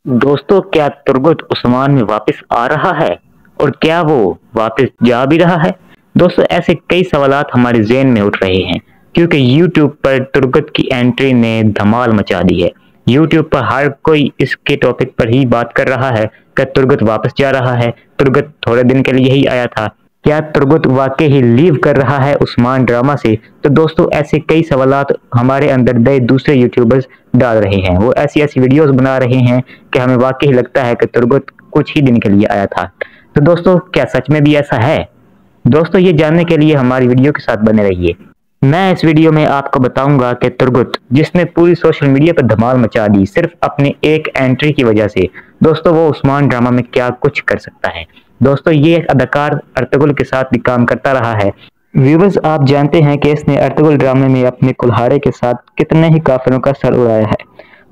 दोस्तों, क्या तुर्गुत उस्मान में वापस आ रहा है और क्या वो वापस जा भी रहा है? दोस्तों, ऐसे कई सवालात हमारे ज़हन में उठ रहे हैं क्योंकि YouTube पर तुर्गुत की एंट्री ने धमाल मचा दी है। YouTube पर हर कोई इसके टॉपिक पर ही बात कर रहा है कि तुर्गुत वापस जा रहा है। तुर्गुत थोड़े दिन के लिए ही आया था। क्या तुर्गुत वाकई ही लीव कर रहा है उस्मान ड्रामा से? तो दोस्तों, ऐसे कई सवालात हमारे अंदर नए दूसरे यूट्यूबर्स डाल रहे हैं। वो ऐसी ऐसी वीडियोस बना रहे हैं कि हमें वाकई लगता है कि तुर्गुत कुछ ही दिन के लिए आया था। तो दोस्तों, क्या सच में भी ऐसा है? दोस्तों, ये जानने के लिए हमारी वीडियो के साथ बने रहिए। मैं इस वीडियो में आपको बताऊंगा कि तुर्गुत, जिसने पूरी सोशल मीडिया पर धमाल मचा दी सिर्फ अपनी एक एंट्री की वजह से, दोस्तों वो उस्मान ड्रामा में क्या कुछ कर सकता है। दोस्तों, ये एक अदाकार अर्तुगरुल के साथ भी काम करता रहा है। व्यूवर्स, आप जानते हैं कि इसने अर्तुगरुल ड्रामे में अपने कुल्हाड़े के साथ कितने ही काफिरों का सर उड़ाया है।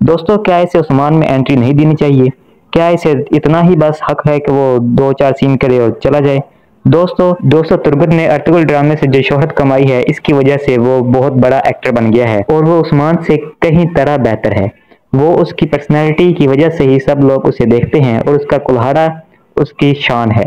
दोस्तों, क्या इसे उस्मान में एंट्री नहीं देनी चाहिए? क्या इसे इतना ही बस हक है कि वो 2-4 सीन करे और चला जाए? दोस्तों तुर्गुत ने अर्तुगरुल ड्रामे से जो शोहरत कमाई है, इसकी वजह से वो बहुत बड़ा एक्टर बन गया है और वो उस्मान से कहीं तरह बेहतर है। वो उसकी पर्सनैलिटी की वजह से ही सब लोग उसे देखते हैं और उसका कुल्हाड़ा उसकी शान है।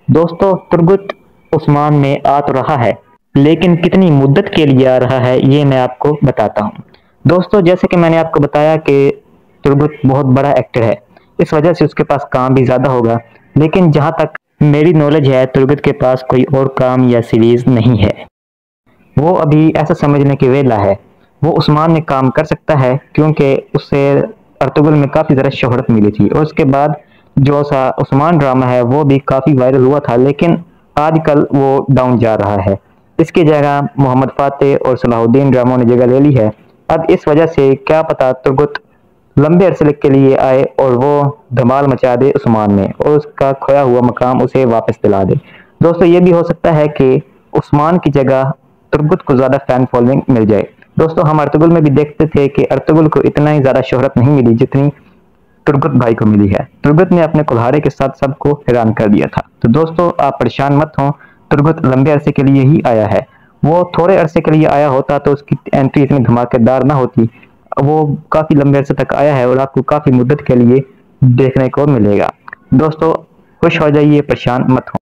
दोस्तों, तुर्गुत उस्मान में आ तो रहा है, लेकिन कितनी मुद्दत के लिए आ रहा है ये मैं आपको बताता हूँ। दोस्तों, जैसे कि मैंने आपको बताया कि तुर्गुत बहुत बड़ा एक्टर है, इस वजह से उसके पास काम भी ज़्यादा होगा। लेकिन जहाँ तक मेरी नॉलेज है, तुर्गुत के पास कोई और काम या सीरीज नहीं है। वो अभी ऐसा समझने की वेला है। वो उस्मान में काम कर सकता है क्योंकि उससे अर्तुगरुल में काफ़ी ज़्यादा शोहरत मिली थी और उसके बाद जो सा उस्मान ड्रामा है वो भी काफ़ी वायरल हुआ था, लेकिन आजकल वो डाउन जा रहा है। इसकी जगह मोहम्मद फातेह और सलाहुद्दीन ड्रामों ने जगह ले ली है। अब इस वजह से क्या पता तुर्गुत लंबे अरसे के लिए आए और वो धमाल मचा दे उस्मान में और उसका खोया हुआ मकाम उसे वापस दिला दे। दोस्तों, ये भी हो सकता है कि उस्मान की जगह तुर्गुत को ज़्यादा फैन फॉलोइंग मिल जाए। दोस्तों, हम अर्तुगरुल में भी देखते थे कि अर्तुगरुल को इतना ही ज़्यादा शोहरत नहीं मिली जितनी तुर्गुत भाई को मिली है। तुर्गुत ने अपने कुल्हाड़े के साथ सबको हैरान कर दिया था। तो दोस्तों, आप परेशान मत हो, तुर्गुत लंबे अरसे के लिए ही आया है। वो थोड़े अरसे के लिए आया होता तो उसकी एंट्री इतनी धमाकेदार ना होती। वो काफ़ी लंबे अरसे तक आया है और आपको काफ़ी मुद्दत के लिए देखने को मिलेगा। दोस्तों, खुश हो जाइए, परेशान मत हो।